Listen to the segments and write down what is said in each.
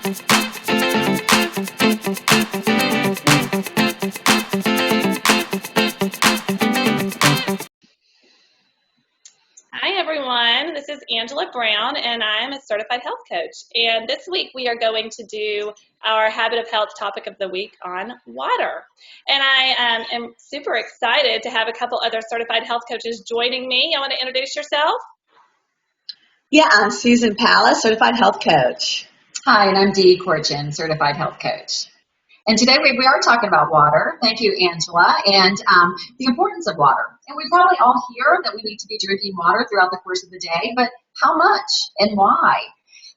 Hi everyone, this is Angela Brown and I'm a certified health coach. And this week we are going to do our Habit of Health topic of the week on water. And I am super excited to have a couple other certified health coaches joining me. You want to introduce yourself? Yeah, I'm Susan Pallas, certified health coach. Hi, and I'm Dee Corchin, certified health coach. And today we are talking about water. Thank you, Angela, and the importance of water. And we probably all hear that we need to be drinking water throughout the course of the day, but how much and why?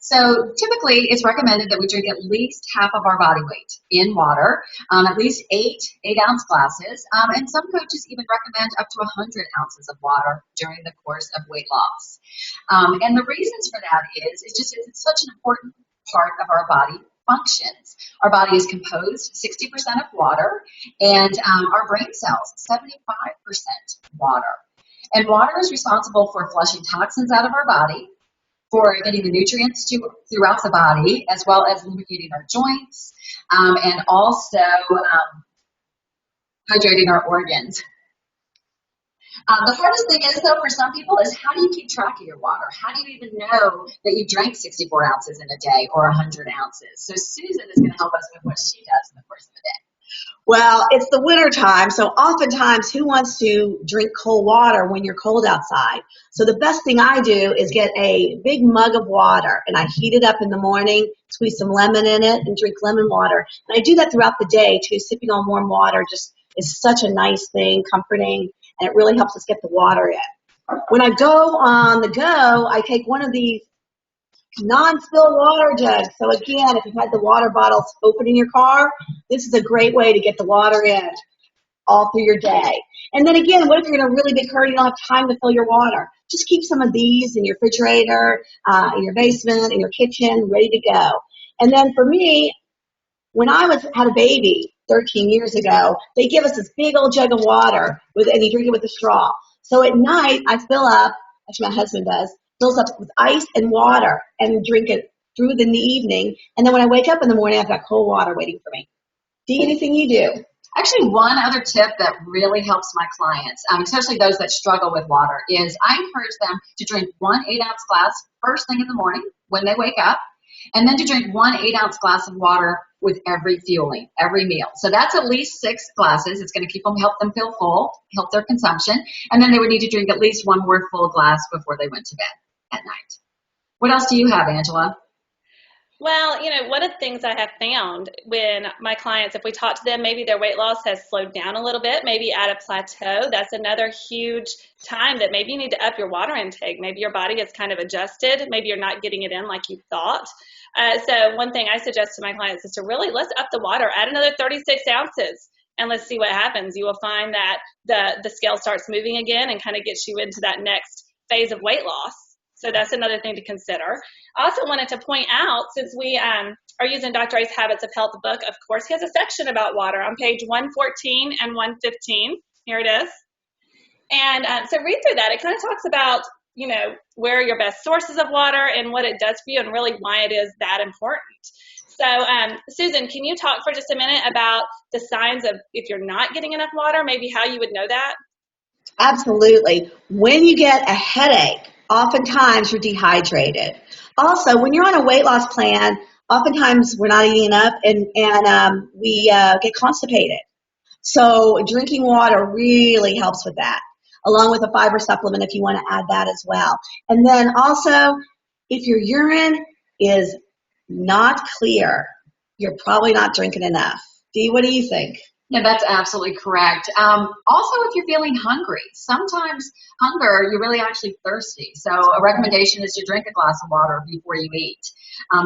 So typically it's recommended that we drink at least half of our body weight in water, at least eight ounce glasses, and some coaches even recommend up to 100 ounces of water during the course of weight loss. And the reasons for that is it's such an important part of our body functions. Our body is composed 60% of water, and our brain cells 75% water. And water is responsible for flushing toxins out of our body, for getting the nutrients throughout the body, as well as lubricating our joints, and also hydrating our organs. The hardest thing is, though, for some people is how do you keep track of your water? How do you even know that you drank 64 ounces in a day or 100 ounces? So Susan is going to help us with what she does in the course of the day. Well, it's the winter time, so oftentimes who wants to drink cold water when you're cold outside? So the best thing I do is get a big mug of water, and I heat it up in the morning, squeeze some lemon in it, and drink lemon water. And I do that throughout the day, too. Sipping on warm water just is such a nice thing, comforting, and it really helps us get the water in. When I go on the go, I take one of these non-spill water jugs. So again, if you've had the water bottles open in your car, this is a great way to get the water in all through your day. And then again, what if you're in a really big hurry, you don't have time to fill your water? Just keep some of these in your refrigerator, in your basement, in your kitchen, ready to go. And then for me, when I had a baby 13 years ago, they give us this big old jug of water, and you drink it with a straw. So at night, I fill up, actually my husband does, fills up with ice and water and drink it through the evening. And then when I wake up in the morning, I've got cold water waiting for me. Do anything you do? Actually, one other tip that really helps my clients, especially those that struggle with water, is I encourage them to drink 1 8-ounce glass first thing in the morning when they wake up, and then to drink 1 8-ounce glass of water with every fueling, every meal. So that's at least 6 glasses. It's going to help them feel full, help their consumption, and then they would need to drink at least one more full glass before they went to bed at night. What else do you have, Angela? Well, one of the things I have found when my clients, if we talk to them, maybe their weight loss has slowed down a little bit, maybe at a plateau. That's another huge time that maybe you need to up your water intake. Maybe your body is kind of adjusted. Maybe you're not getting it in like you thought. So one thing I suggest to my clients is to really, let's up the water, add another 36 ounces, and let's see what happens. You will find that the scale starts moving again and kind of gets you into that next phase of weight loss. So that's another thing to consider. I also wanted to point out, since we are using Dr. A's Habits of Health book, of course, he has a section about water on page 114 and 115. Here it is. And so read through that. It kind of talks about, where are your best sources of water and what it does for you and really why it is that important. So, Susan, can you talk for just a minute about the signs of if you're not getting enough water, maybe how you would know that? Absolutely. When you get a headache, oftentimes you're dehydrated. Also, when you're on a weight loss plan, oftentimes we're not eating enough and we get constipated. So drinking water really helps with that, along with a fiber supplement if you want to add that as well. And then also, if your urine is not clear, you're probably not drinking enough. Dee, what do you think? Yeah, that's absolutely correct. Also, if you're feeling hungry, sometimes hunger, you're really actually thirsty. So a recommendation is to drink a glass of water before you eat,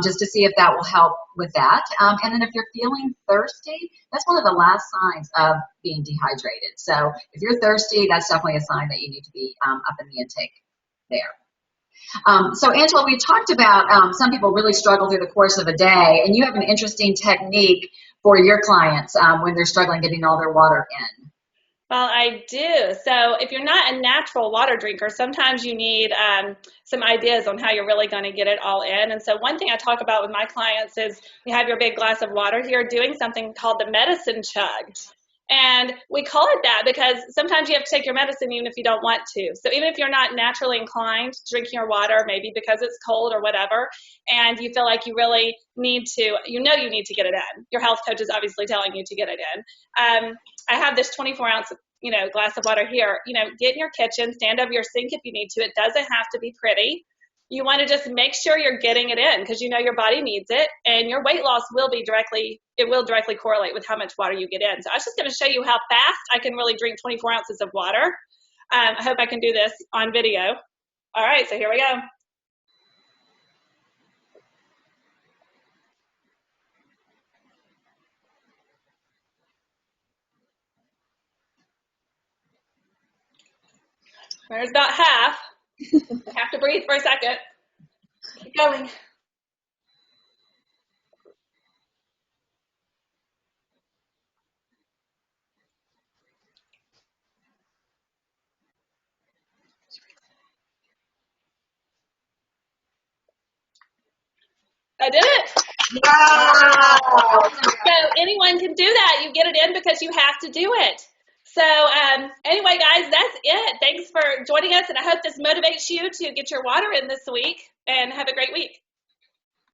just to see if that will help with that. And then if you're feeling thirsty, that's one of the last signs of being dehydrated. So if you're thirsty, that's definitely a sign that you need to be up in the intake there. So Angela, we talked about some people really struggle through the course of a day, and you have an interesting technique for your clients when they're struggling getting all their water in. Well, I do. So if you're not a natural water drinker, sometimes you need some ideas on how you're really going to get it all in. And so one thing I talk about with my clients is you have your big glass of water here doing something called the medicine chug. And we call it that because sometimes you have to take your medicine even if you don't want to. So even if you're not naturally inclined to drinking your water, maybe because it's cold or whatever, and you feel like you really need to, you need to get it in. Your health coach is obviously telling you to get it in. I have this 24-ounce, glass of water here. Get in your kitchen, stand over your sink if you need to. It doesn't have to be pretty. You want to just make sure you're getting it in because your body needs it, and your weight loss will directly correlate with how much water you get in. So I was just going to show you how fast I can really drink 24 ounces of water. I hope I can do this on video. All right, so here we go. There's about half. Have to breathe for a second. Keep going. I did it. Wow. So anyone can do that. You get it in because you have to do it. So anyway, guys, that's it. Thanks for joining us, and I hope this motivates you to get your water in this week, and have a great week.